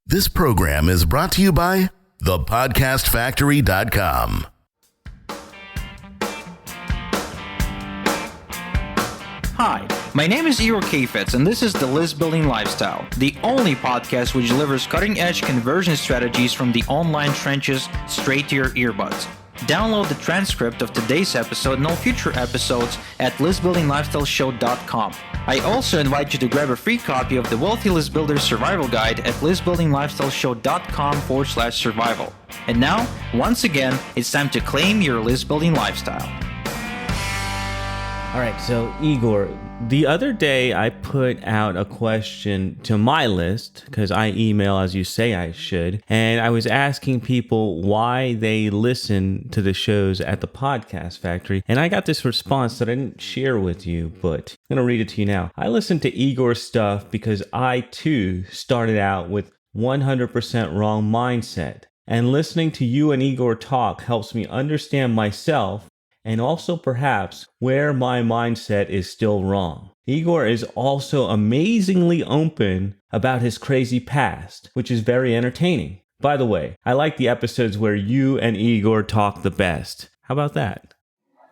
This program is brought to you by thepodcastfactory.com. Hi, my name is Igor Kheifets, and this is the List Building Lifestyle, the only podcast which delivers cutting-edge conversion strategies from the online trenches straight to your earbuds. Download the transcript of today's episode and all future episodes at listbuildinglifestyleshow.com. I also invite you to grab a free copy of the Wealthy List Builder Survival Guide at listbuildinglifestyleshow.com/survival. And now, once again, it's time to claim your list building lifestyle. All right, so Igor, the other day I put out a question to my list because I email as you say I should, and I was asking people why they listen to the shows at the Podcast Factory, and I got this response that I didn't share with you, but I'm going to read it to you now. I listen to Igor's stuff because I too started out with 100% wrong mindset, and listening to you and Igor talk helps me understand myself and also perhaps where my mindset is still wrong. Igor is also amazingly open about his crazy past, which is very entertaining. By the way, I like the episodes where you and Igor talk the best. How about that?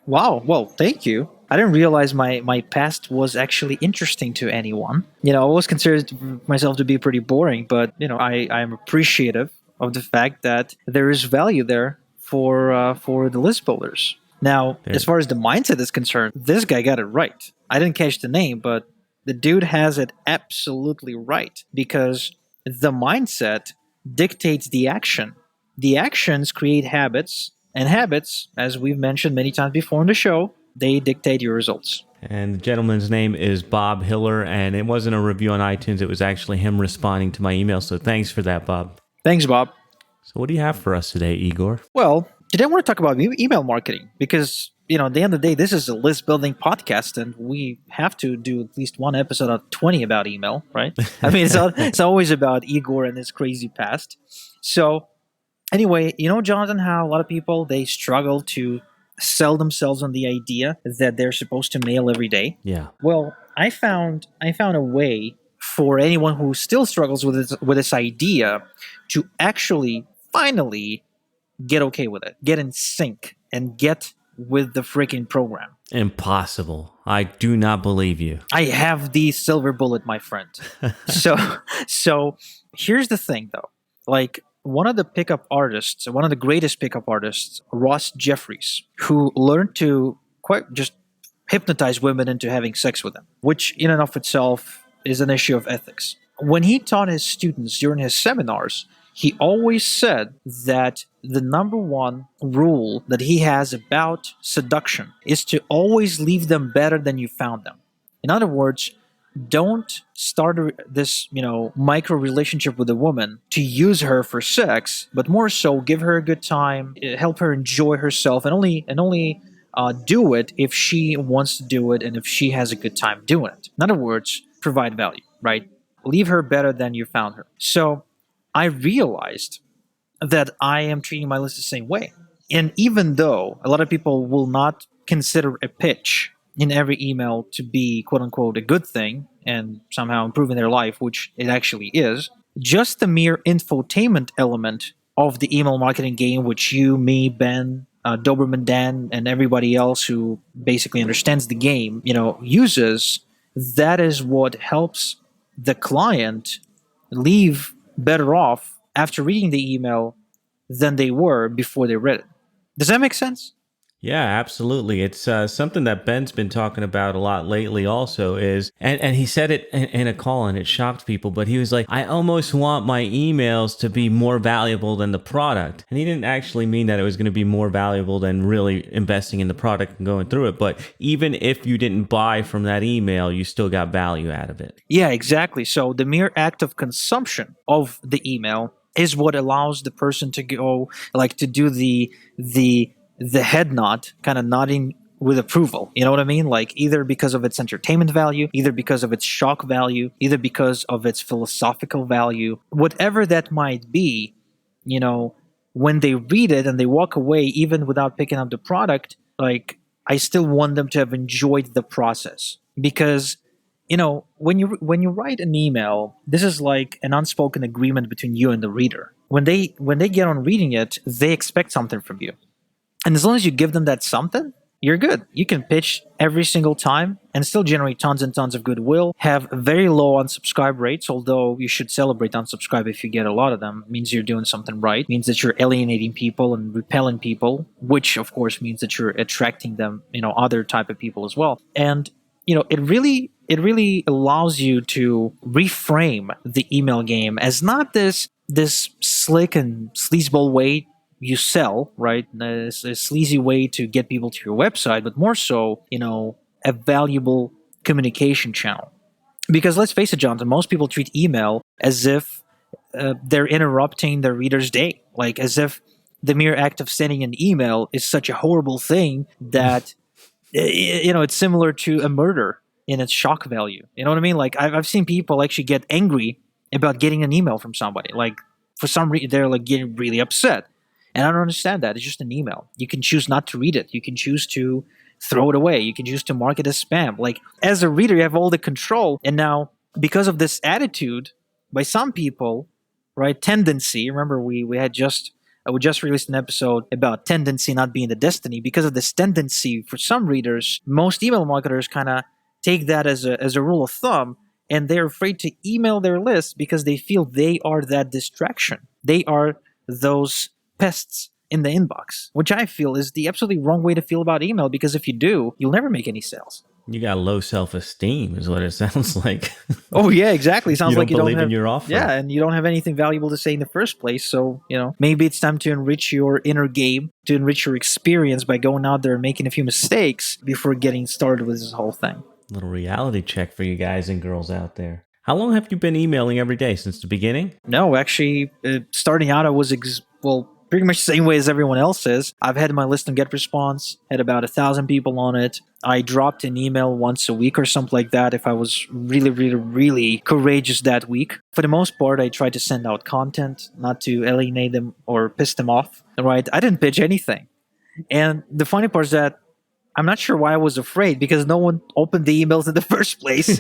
Wow, well, thank you. I didn't realize my past was actually interesting to anyone. I always considered myself to be pretty boring, but, I'm appreciative of the fact that there is value there for the list builders. Now, as far as the mindset is concerned, this guy got it right. I didn't catch the name, but the dude has it absolutely right because the mindset dictates the action. The actions create habits, and habits, as we've mentioned many times before in the show, they dictate your results. And the gentleman's name is Bob Hiller, and it wasn't a review on iTunes. It was actually him responding to my email, so thanks for that, Bob. Thanks, Bob. So what do you have for us today, Igor? Well, today I want to talk about email marketing because, at the end of the day, this is a list building podcast and we have to do at least one episode of 20 about email, right? I mean, it's always about Igor and his crazy past. So anyway, Jonathan, how a lot of people, they struggle to sell themselves on the idea that they're supposed to mail every day. Yeah. Well, I found a way for anyone who still struggles with this idea to actually finally get okay with it, get in sync, and get with the freaking program. Impossible. I do not believe you. I have the silver bullet, my friend. So here's the thing, though. Like, one of the greatest pickup artists, Ross Jeffries, who learned to quite just hypnotize women into having sex with him, which in and of itself is an issue of ethics. When he taught his students during his seminars, he always said that the number one rule that he has about seduction is to always leave them better than you found them. In other words, don't start this, micro relationship with a woman to use her for sex, but more so give her a good time, help her enjoy herself, and only do it if she wants to do it and if she has a good time doing it. In other words, provide value, right? Leave her better than you found her. So I realized that I am treating my list the same way. And even though a lot of people will not consider a pitch in every email to be, quote unquote, a good thing and somehow improving their life, which it actually is, just the mere infotainment element of the email marketing game, which you, me, Ben, Doberman Dan, and everybody else who basically understands the game, uses, that is what helps the client leave better off after reading the email than they were before they read it. Does that make sense? Yeah, absolutely. It's something that Ben's been talking about a lot lately also is, and he said it in a call and it shocked people, but he was like, I almost want my emails to be more valuable than the product. And he didn't actually mean that it was going to be more valuable than really investing in the product and going through it. But even if you didn't buy from that email, you still got value out of it. Yeah, exactly. So the mere act of consumption of the email is what allows the person to go, like, to do the head nod, kind of nodding with approval. You know what I mean? Like, either because of its entertainment value, either because of its shock value, either because of its philosophical value, whatever that might be, when they read it and they walk away, even without picking up the product, like, I still want them to have enjoyed the process. Because when you write an email, this is like an unspoken agreement between you and the reader. When they get on reading it, they expect something from you. And as long as you give them that something, you're good. You can pitch every single time and still generate tons and tons of goodwill, have very low unsubscribe rates, although you should celebrate unsubscribe if you get a lot of them. It means you're doing something right. It means that you're alienating people and repelling people, which of course means that you're attracting them, other type of people as well. And it really allows you to reframe the email game as not this slick and sleazeball way you sell, right? A sleazy way to get people to your website, but more so, a valuable communication channel. Because let's face it, Jonathan, most people treat email as if they're interrupting their reader's day, like as if the mere act of sending an email is such a horrible thing that, it's similar to a murder in its shock value. You know what I mean? Like I've seen people actually get angry about getting an email from somebody. Like for some reason, they're like getting really upset. And I don't understand that. It's just an email. You can choose not to read it. You can choose to throw it away. You can choose to mark it as spam. Like, as a reader, you have all the control. And now, because of this attitude by some people, right, tendency, remember we just released an episode about tendency not being the destiny. Because of this tendency, for some readers, most email marketers kind of take that as a rule of thumb, and they're afraid to email their list because they feel they are that distraction. They are those pests in the inbox, which I feel is the absolutely wrong way to feel about email, because if you do, you'll never make any sales. You got low self-esteem is what it sounds like. Oh, yeah, exactly. Sounds like you don't believe have in your offer. Yeah, and you don't have anything valuable to say in the first place. So, maybe it's time to enrich your inner game, to enrich your experience by going out there and making a few mistakes before getting started with this whole thing. Little reality check for you guys and girls out there. How long have you been emailing every day? Since the beginning? No, actually, starting out, I was, pretty much the same way as everyone else is. I've had my list on GetResponse, had about 1,000 people on it. I dropped an email once a week or something like that if I was really, really, really courageous that week. For the most part, I tried to send out content, not to alienate them or piss them off, right? I didn't pitch anything. And the funny part is that I'm not sure why I was afraid, because no one opened the emails in the first place.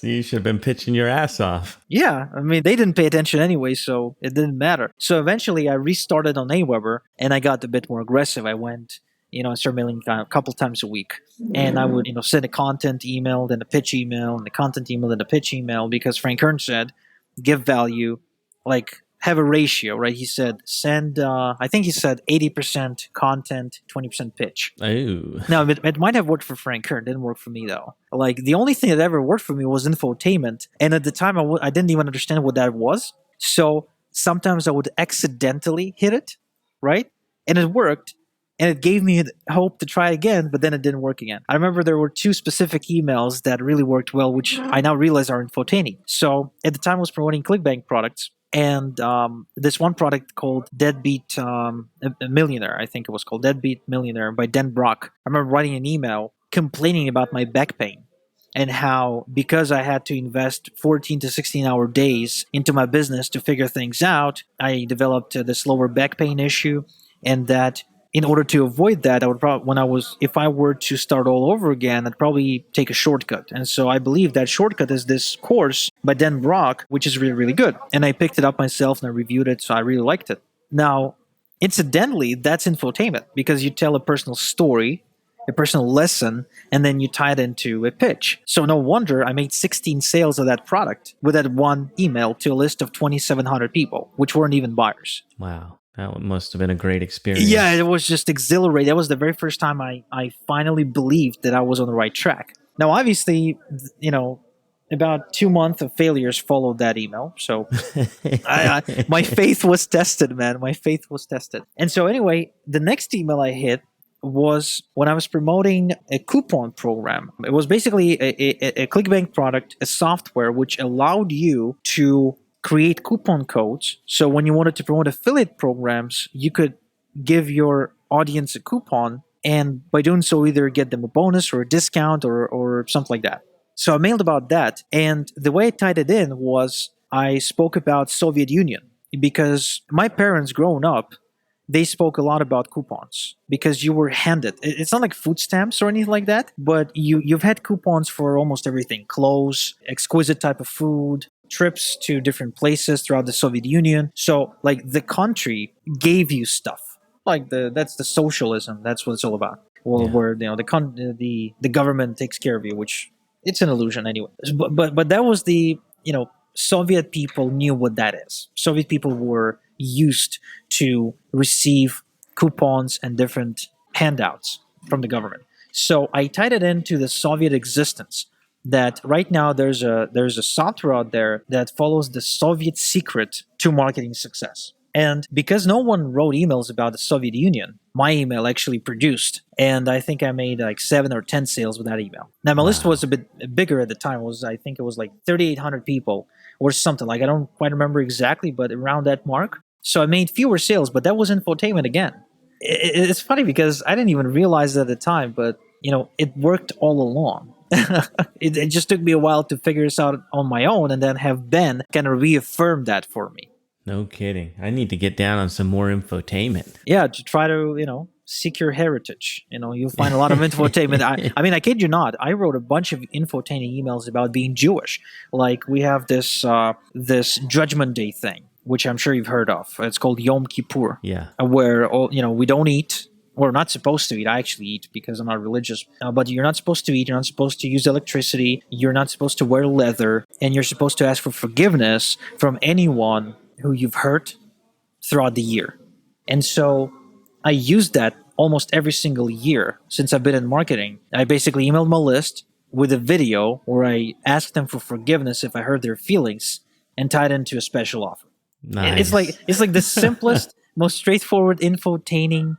You should have been pitching your ass off. Yeah, I mean, they didn't pay attention anyway, so it didn't matter. So eventually I restarted on Aweber, and I got a bit more aggressive. I went, and started mailing a couple times a week. And I would, send a content email, then a pitch email, and a content email, then a pitch email, because Frank Kern said, give value, like, have a ratio, right? He said, I think he said 80% content, 20% pitch. Oh. Now, it might have worked for Frank Kern. It didn't work for me, though. Like, the only thing that ever worked for me was infotainment. And at the time, I didn't even understand what that was. So sometimes I would accidentally hit it, right? And it worked. And it gave me hope to try again, but then it didn't work again. I remember there were 2 specific emails that really worked well, which I now realize are infotaining. So at the time, I was promoting ClickBank products. And this one product called Deadbeat Millionaire, I think it was called Deadbeat Millionaire by Dan Brock. I remember writing an email complaining about my back pain and how, because I had to invest 14 to 16-hour days into my business to figure things out, I developed this lower back pain issue, and that in order to avoid that, I would probably, if I were to start all over again, I'd probably take a shortcut. And so I believe that shortcut is this course by Dan Brock, which is really, really good. And I picked it up myself and I reviewed it, so I really liked it. Now, incidentally, that's infotainment, because you tell a personal story, a personal lesson, and then you tie it into a pitch. So no wonder I made 16 sales of that product with that one email to a list of 2,700 people, which weren't even buyers. Wow. That must have been a great experience. Yeah, it was just exhilarating. That was the very first time I finally believed that I was on the right track. Now, obviously, about 2 months of failures followed that email. So my faith was tested, man. My faith was tested. And so anyway, the next email I hit was when I was promoting a coupon program. It was basically a ClickBank product, a software which allowed you to create coupon codes. So when you wanted to promote affiliate programs, you could give your audience a coupon, and by doing so, either get them a bonus or a discount or something like that. So I mailed about that. And the way I tied it in was I spoke about Soviet Union, because my parents growing up, they spoke a lot about coupons because you were handed. It's not like food stamps or anything like that, but you've had coupons for almost everything: clothes, exquisite type of food, trips to different places throughout the Soviet Union. So like the country gave you stuff. Like that's the socialism. That's what it's all about. Well, Yeah. where the government takes care of you, which it's an illusion anyway. But that was the Soviet people knew what that is. Soviet people were used to receive coupons and different handouts from the government. So I tied it into the Soviet existence. That right now there's a software out there that follows the Soviet secret to marketing success. And because no one wrote emails about the Soviet Union, my email actually produced. And I think I made like 7 or 10 sales with that email. Now, my list was a bit bigger at the time. I think it was like 3,800 people or something. Like, I don't quite remember exactly, but around that mark. So I made fewer sales, but that was infotainment again. It's funny because I didn't even realize it at the time, but, it worked all along. It just took me a while to figure this out on my own and then have Ben kind of reaffirm that for me. No kidding. I need to get down on some more infotainment. Yeah, to try to, seek your heritage. You'll find a lot of infotainment. I kid you not. I wrote a bunch of infotaining emails about being Jewish. Like we have this Judgment Day thing, which I'm sure you've heard of. It's called Yom Kippur. Yeah. Where we don't eat. We're not supposed to eat. I actually eat because I'm not religious. But you're not supposed to eat. You're not supposed to use electricity. You're not supposed to wear leather. And you're supposed to ask for forgiveness from anyone who you've hurt throughout the year. And so I used that almost every single year since I've been in marketing. I basically emailed my list with a video where I asked them for forgiveness if I hurt their feelings and tied into a special offer. Nice. It's like the simplest, most straightforward infotaining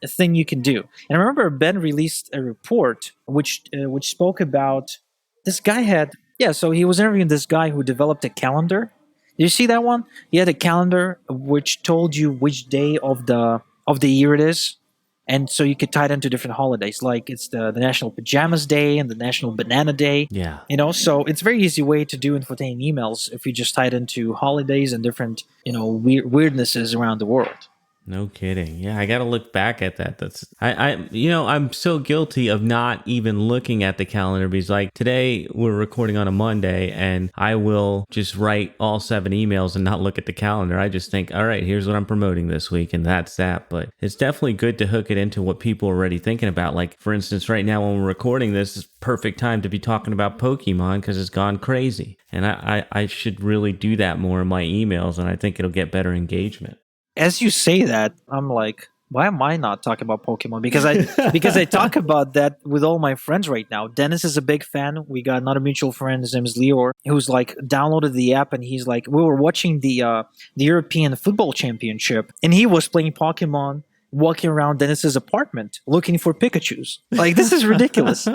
thing you can do. And I remember Ben released a report which spoke about this guy so he was interviewing this guy who developed a calendar. Did you see that one? He had a calendar which told you which day of the year it is. And so you could tie it into different holidays, like it's the National Pajamas Day and the National Banana Day. Yeah. So it's a very easy way to do infotaining emails if you just tie it into holidays and different, weirdnesses around the world. No kidding. Yeah, I got to look back at that. I'm so guilty of not even looking at the calendar because like today we're recording on a Monday and I will just write all 7 emails and not look at the calendar. I just think, all right, here's what I'm promoting this week and that's that. But it's definitely good to hook it into what people are already thinking about. Like for instance, right now when we're recording this is perfect time to be talking about Pokemon because it's gone crazy. And I should really do that more in my emails and I think it'll get better engagement. As you say that, I'm like, why am I not talking about Pokemon? Because I talk about that with all my friends right now. Dennis is a big fan. We got another mutual friend. His name is Lior, who's like downloaded the app, and he's like, we were watching the European Football Championship, and he was playing Pokemon, walking around Dennis's apartment looking for Pikachus. Like this is ridiculous,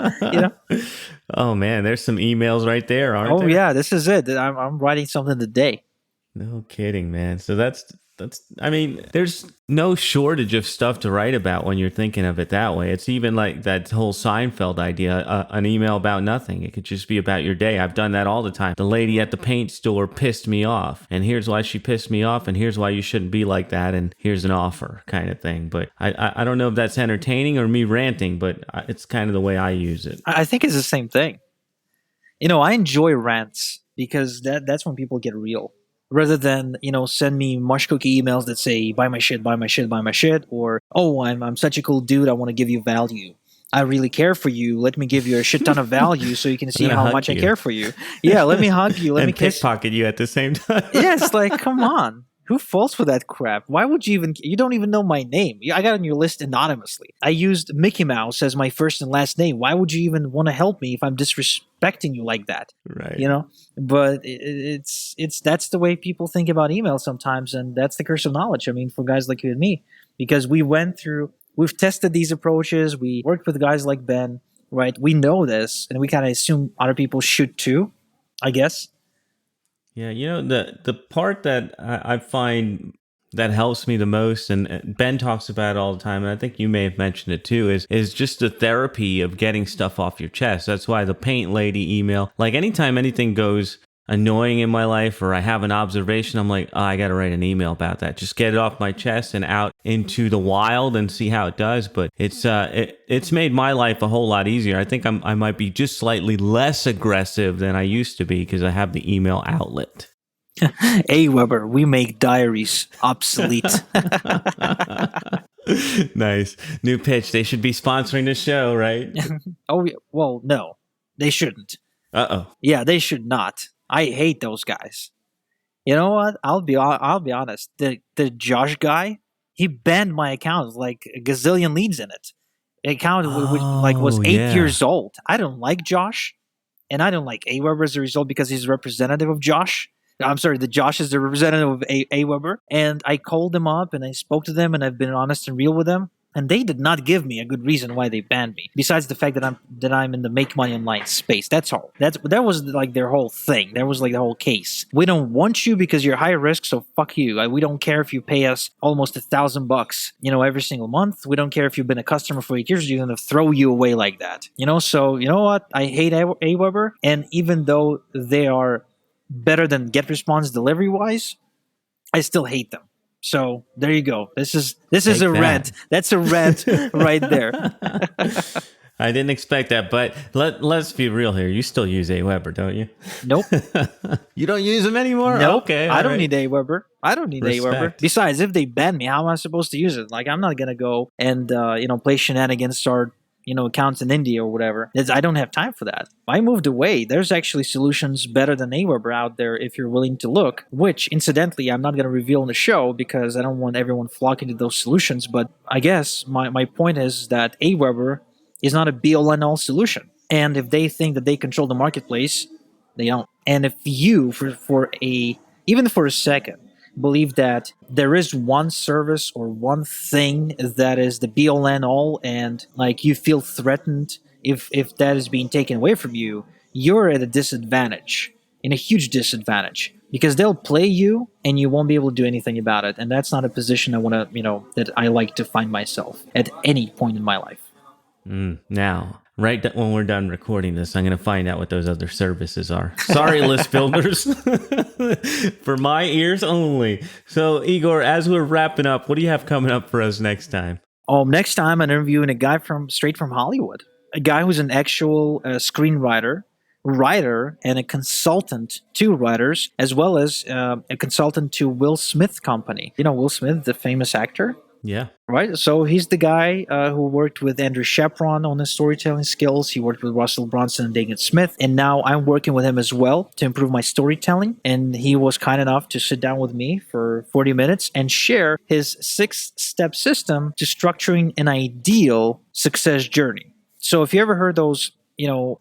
Oh man, there's some emails right there, aren't there? Oh yeah, this is it. I'm writing something today. No kidding, man. So that's there's no shortage of stuff to write about when you're thinking of it that way. It's even like that whole Seinfeld idea, an email about nothing. It could just be about your day. I've done that all the time. The lady at the paint store pissed me off, and here's why she pissed me off, and here's why you shouldn't be like that, and here's an offer kind of thing. But I don't know if that's entertaining or me ranting, but it's kind of the way I use it. I think it's the same thing. I enjoy rants because that's when people get real. Rather than, send me mush cookie emails that say, buy my shit, buy my shit, buy my shit, or, oh, I'm such a cool dude, I want to give you value. I really care for you. Let me give you a shit ton of value so you can see how much I care for you. Yeah, let me hug you. Let me kiss pickpocket you at the same time. Yeah, it's like, come on. Who falls for that crap? Why would you you don't even know my name. I got on your list anonymously. I used Mickey Mouse as my first and last name. Why would you even want to help me if I'm disrespecting you like that? Right. But it's that's the way people think about email sometimes. And that's the curse of knowledge. I mean, for guys like you and me, because we've tested these approaches. We worked with guys like Ben, right? We know this and we kind of assume other people should too, I guess. Yeah, the part that I find that helps me the most, and Ben talks about it all the time, and I think you may have mentioned it too, is just the therapy of getting stuff off your chest. That's why the paint lady email, like anytime anything goes annoying in my life or I have an observation, I'm like, oh, I got to write an email about that. Just get it off my chest and out into the wild and see how it does. But it's made my life a whole lot easier. I think I might be just slightly less aggressive than I used to be because I have the email outlet. Weber, we make diaries obsolete. Nice. New pitch. They should be sponsoring the show, right? Oh, well, no, they shouldn't. Uh-oh. Yeah, they should not. I hate those guys. You know what? I'll be honest. The Josh guy, he banned my account with like a gazillion leads in it. The account was 8 years old. I don't like Josh, and I don't like Aweber as a result because he's a representative of Josh. I'm sorry, the Josh is the representative of Aweber. And I called them up and I spoke to them and I've been honest and real with them. And they did not give me a good reason why they banned me. Besides the fact that I'm in the make money online space. That's all. That was like their whole thing. That was like the whole case. We don't want you because you're high risk, so fuck you. We don't care if you pay us almost $1,000, every single month. We don't care if you've been a customer for 8 years. You're gonna throw you away like that. So you know what? I hate Aweber, and even though they are better than GetResponse delivery wise, I still hate them. So there you go. This is a rant. That's a rant right there. I didn't expect that, but let's be real here. You still use Aweber, don't you? Nope. You don't use them anymore? Nope. Okay. I don't need Aweber. I don't need Aweber. Besides, if they ban me, how am I supposed to use it? Like, I'm not gonna go and play shenanigans, start accounts in India or whatever. I don't have time for that. I moved away. There's actually solutions better than Aweber out there if you're willing to look, which incidentally I'm not going to reveal in the show because I don't want everyone flocking to those solutions. But I guess my point is that Aweber is not a be-all and all solution. And if they think that they control the marketplace, they don't. And if you, even for a second, believe that there is one service or one thing that is the be-all and all, and like you feel threatened if that is being taken away from you, you're at a disadvantage, in a huge disadvantage, because they'll play you and you won't be able to do anything about it. And that's not a position I want to, that I like to find myself at any point in my life. Now, right when we're done recording this, I'm going to find out what those other services are. Sorry, list builders. For my ears only. So, Igor, as we're wrapping up, what do you have coming up for us next time? Next time I'm interviewing a guy straight from Hollywood. A guy who's an actual screenwriter, writer, and a consultant to writers, as well as a consultant to Will Smith Company. Will Smith, the famous actor? Yeah. Right? So he's the guy who worked with Andrew Shepron on his storytelling skills. He worked with Russell Brunson and Dagan Smith. And now I'm working with him as well to improve my storytelling. And he was kind enough to sit down with me for 40 minutes and share his 6-step system to structuring an ideal success journey. So if you ever heard those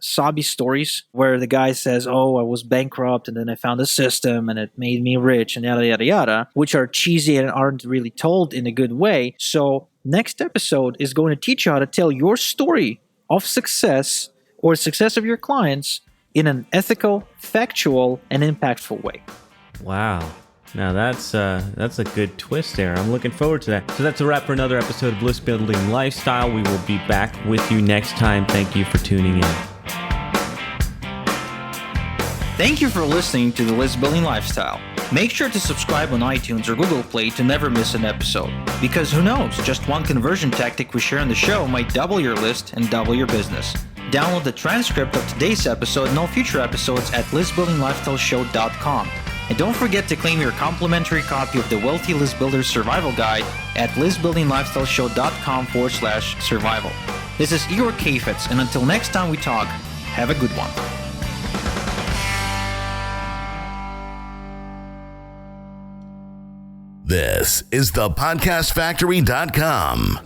sobby stories where the guy says, oh, I was bankrupt and then I found a system and it made me rich and yada, yada, yada, which are cheesy and aren't really told in a good way. So next episode is going to teach you how to tell your story of success or success of your clients in an ethical, factual, and impactful way. Wow. Now that's a good twist there. I'm looking forward to that. So that's a wrap for another episode of List Building Lifestyle. We will be back with you next time. Thank you for tuning in. Thank you for listening to the List Building Lifestyle. Make sure to subscribe on iTunes or Google Play to never miss an episode. Because who knows, just one conversion tactic we share on the show might double your list and double your business. Download the transcript of today's episode and all future episodes at listbuildinglifestyleshow.com. And don't forget to claim your complimentary copy of the Wealthy List Builder Survival Guide at listbuildinglifestyleshow.com/survival. This is Igor Kheifets, and until next time we talk, have a good one. This is thepodcastfactory.com.